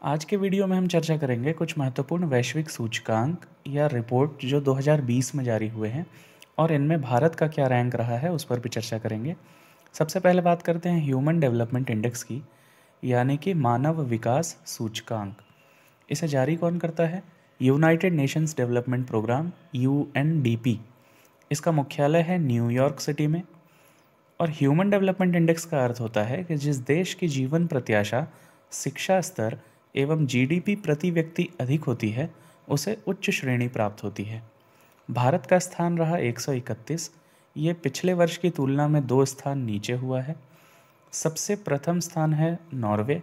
आज के वीडियो में हम चर्चा करेंगे कुछ महत्वपूर्ण वैश्विक सूचकांक या रिपोर्ट जो 2020 में जारी हुए हैं और इनमें भारत का क्या रैंक रहा है उस पर भी चर्चा करेंगे। सबसे पहले बात करते हैं ह्यूमन डेवलपमेंट इंडेक्स की, यानी कि मानव विकास सूचकांक। इसे जारी कौन करता है? United Nations Development Programme UNDP. इसका मुख्यालय है न्यूयॉर्क सिटी में। और ह्यूमन डेवलपमेंट इंडेक्स का अर्थ होता है कि जिस देश की जीवन प्रत्याशा, शिक्षा स्तर एवं जीडीपी प्रति व्यक्ति अधिक होती है उसे उच्च श्रेणी प्राप्त होती है। भारत का स्थान रहा 131। ये पिछले वर्ष की तुलना में 2 स्थान नीचे हुआ है। सबसे प्रथम स्थान है नॉर्वे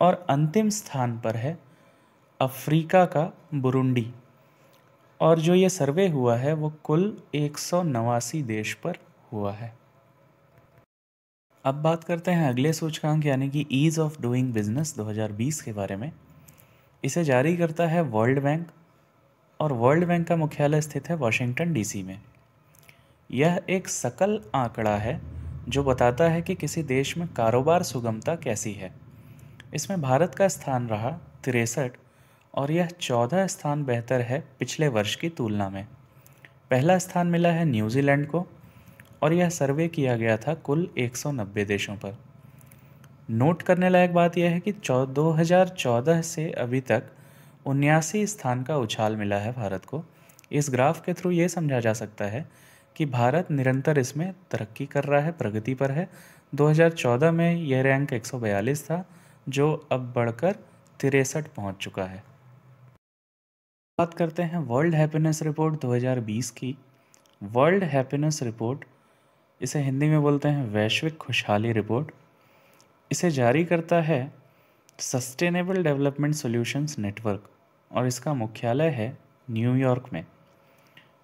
और अंतिम स्थान पर है अफ्रीका का बुरुंडी। और जो ये सर्वे हुआ है वो कुल 189 देश पर हुआ है। अब बात करते हैं अगले सूचकांक यानी कि ईज़ ऑफ डूइंग बिजनेस 2020 के बारे में। इसे जारी करता है वर्ल्ड बैंक और वर्ल्ड बैंक का मुख्यालय स्थित है वॉशिंगटन डीसी में। यह एक सकल आंकड़ा है जो बताता है कि किसी देश में कारोबार सुगमता कैसी है। इसमें भारत का स्थान रहा 63 और यह 14 स्थान बेहतर है पिछले वर्ष की तुलना में। पहला स्थान मिला है न्यूजीलैंड को और यह सर्वे किया गया था कुल 190 देशों पर। नोट करने लायक बात यह है कि 2014 से अभी तक 79 स्थान का उछाल मिला है भारत को। इस ग्राफ के थ्रू ये समझा जा सकता है कि भारत निरंतर इसमें तरक्की कर रहा है, प्रगति पर है। 2014 में यह रैंक 142 था जो अब बढ़कर 63 पहुंच चुका है। बात करते हैं वर्ल्ड हैप्पीनेस रिपोर्ट 2020 की। वर्ल्ड हैप्पीनेस रिपोर्ट, इसे हिंदी में बोलते हैं वैश्विक खुशहाली रिपोर्ट। इसे जारी करता है सस्टेनेबल डेवलपमेंट सॉल्यूशंस नेटवर्क और इसका मुख्यालय है न्यूयॉर्क में।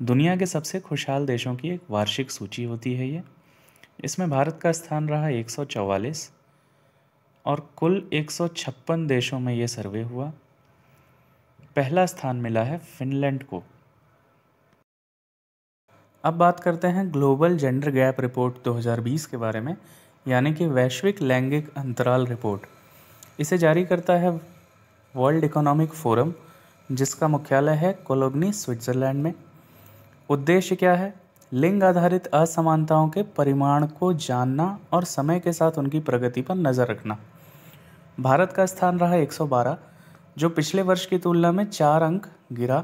दुनिया के सबसे खुशहाल देशों की एक वार्षिक सूची होती है ये। इसमें भारत का स्थान रहा 144 और कुल 156 देशों में ये सर्वे हुआ। पहला स्थान मिला है फिनलैंड को। अब बात करते हैं ग्लोबल जेंडर गैप रिपोर्ट 2020 के बारे में, यानी कि वैश्विक लैंगिक अंतराल रिपोर्ट। इसे जारी करता है वर्ल्ड इकोनॉमिक फोरम, जिसका मुख्यालय है कोलोग्नी, स्विट्ज़रलैंड में। उद्देश्य क्या है? लिंग आधारित असमानताओं के परिमाण को जानना और समय के साथ उनकी प्रगति पर नज़र रखना। भारत का स्थान रहा 112, जो पिछले वर्ष की तुलना में 4 अंक गिरा।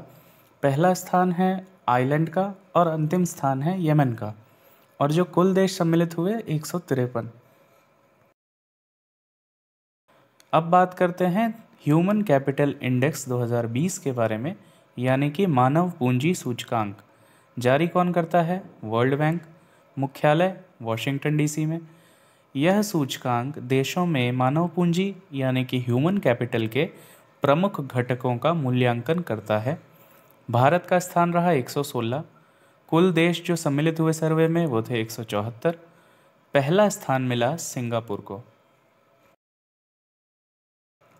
पहला स्थान है आइलैंड का और अंतिम स्थान है यमन का। और जो कुल देश सम्मिलित हुए 153। अब बात करते हैं ह्यूमन कैपिटल इंडेक्स 2020 के बारे में, यानी कि मानव पूंजी सूचकांक। जारी कौन करता है? World bank. मुख्यालय वॉशिंगटन डीसी में। यह सूचकांक देशों में मानव पूंजी यानी कि ह्यूमन कैपिटल के प्रमुख घटकों का मूल्यांकन करता है। भारत का स्थान रहा 116। कुल देश जो सम्मिलित हुए सर्वे में वो थे 174। पहला स्थान मिला सिंगापुर को।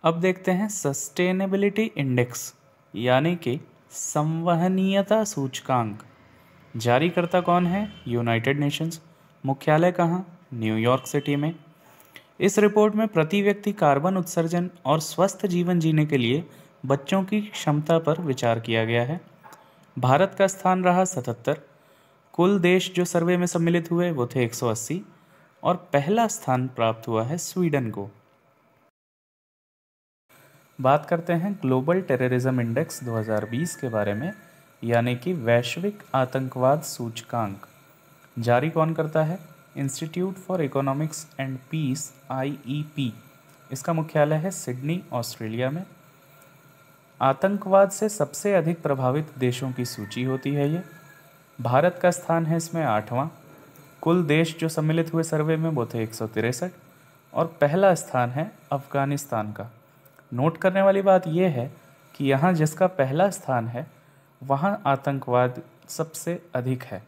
अब देखते हैं सस्टेनेबिलिटी इंडेक्स, यानी कि संवहनीयता सूचकांक। जारी करता कौन है? United Nations. मुख्यालय कहाँ? न्यूयॉर्क सिटी में। इस रिपोर्ट में प्रति व्यक्ति कार्बन उत्सर्जन और स्वस्थ जीवन जीने के लिए बच्चों की क्षमता पर विचार किया गया है। भारत का स्थान रहा 77। कुल देश जो सर्वे में सम्मिलित हुए वो थे 180 और पहला स्थान प्राप्त हुआ है स्वीडन को। बात करते हैं ग्लोबल टेररिज्म इंडेक्स 2020 के बारे में, यानी कि वैश्विक आतंकवाद सूचकांक। जारी कौन करता है? Institute for Economics and Peace, IEP। इसका मुख्यालय है सिडनी, ऑस्ट्रेलिया में। आतंकवाद से सबसे अधिक प्रभावित देशों की सूची होती है ये। भारत का स्थान है इसमें 8वां। कुल देश जो सम्मिलित हुए सर्वे में वो थे 163 और पहला स्थान है अफगानिस्तान का। नोट करने वाली बात यह है कि यहाँ जिसका पहला स्थान है वहाँ आतंकवाद सबसे अधिक है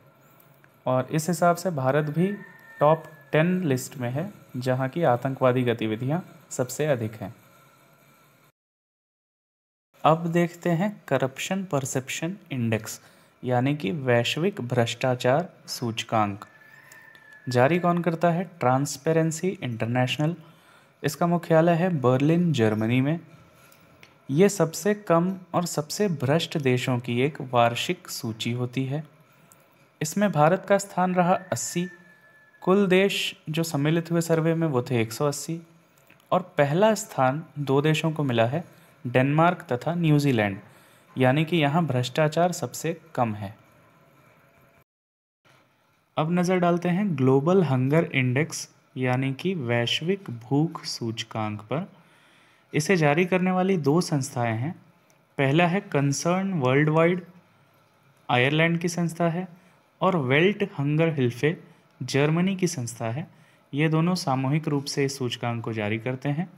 और इस हिसाब से भारत भी टॉप 10 लिस्ट में है जहाँ की आतंकवादी गतिविधियाँ सबसे अधिक हैं। अब देखते हैं करप्शन परसेप्शन इंडेक्स, यानी कि वैश्विक भ्रष्टाचार सूचकांक। जारी कौन करता है? Transparency international. इसका मुख्यालय है बर्लिन, जर्मनी में। ये सबसे कम और सबसे भ्रष्ट देशों की एक वार्षिक सूची होती है। इसमें भारत का स्थान रहा 80। कुल देश जो सम्मिलित हुए सर्वे में वो थे 180, और पहला स्थान दो देशों को मिला है, डेनमार्क तथा न्यूजीलैंड, यानी कि यहाँ भ्रष्टाचार सबसे कम है। अब नज़र डालते हैं ग्लोबल हंगर इंडेक्स यानी कि वैश्विक भूख सूचकांक पर। इसे जारी करने वाली दो संस्थाएं हैं। पहला है कंसर्न वर्ल्ड वाइड, आयरलैंड की संस्था है, और वेल्ट हंगर हिल्फे, जर्मनी की संस्था है। ये दोनों सामूहिक रूप से इस सूचकांक को जारी करते हैं।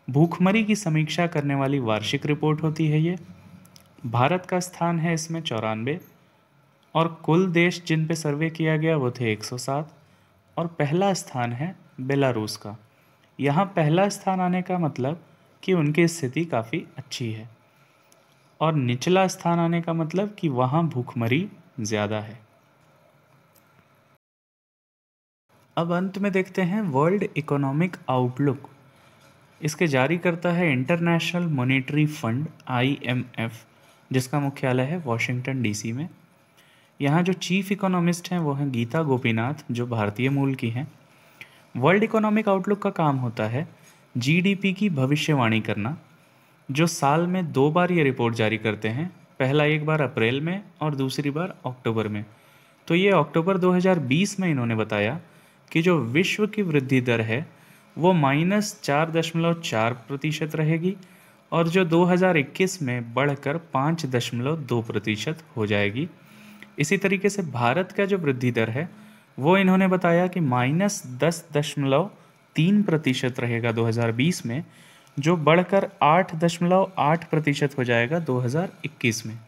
भूखमरी की समीक्षा करने वाली वार्षिक रिपोर्ट होती है ये। भारत का स्थान है इसमें 94, और कुल देश जिन पे सर्वे किया गया वो थे 107, और पहला स्थान है बेलारूस का। यहाँ पहला स्थान आने का मतलब कि उनकी स्थिति काफ़ी अच्छी है, और निचला स्थान आने का मतलब कि वहाँ भूखमरी ज़्यादा है। अब अंत में देखते हैं वर्ल्ड इकोनॉमिक आउटलुक। इसके जारी करता है इंटरनेशनल मॉनेटरी फंड IMF, जिसका मुख्यालय है वॉशिंगटन DC में। यहाँ जो चीफ इकोनॉमिस्ट हैं वो हैं गीता गोपीनाथ, जो भारतीय मूल की हैं। वर्ल्ड इकोनॉमिक आउटलुक का काम होता है GDP की भविष्यवाणी करना, जो साल में 2 बार ये रिपोर्ट जारी करते हैं। पहला एक बार अप्रैल में और दूसरी बार अक्टूबर में। तो ये अक्टूबर 2020 में इन्होंने बताया कि जो विश्व की वृद्धि दर है वो -4.4% रहेगी, और जो 2021 में बढ़कर 5.2% हो जाएगी। इसी तरीके से भारत का जो वृद्धि दर है वो इन्होंने बताया कि -10.3% रहेगा 2020 में, जो बढ़कर 8.8% हो जाएगा 2021 में।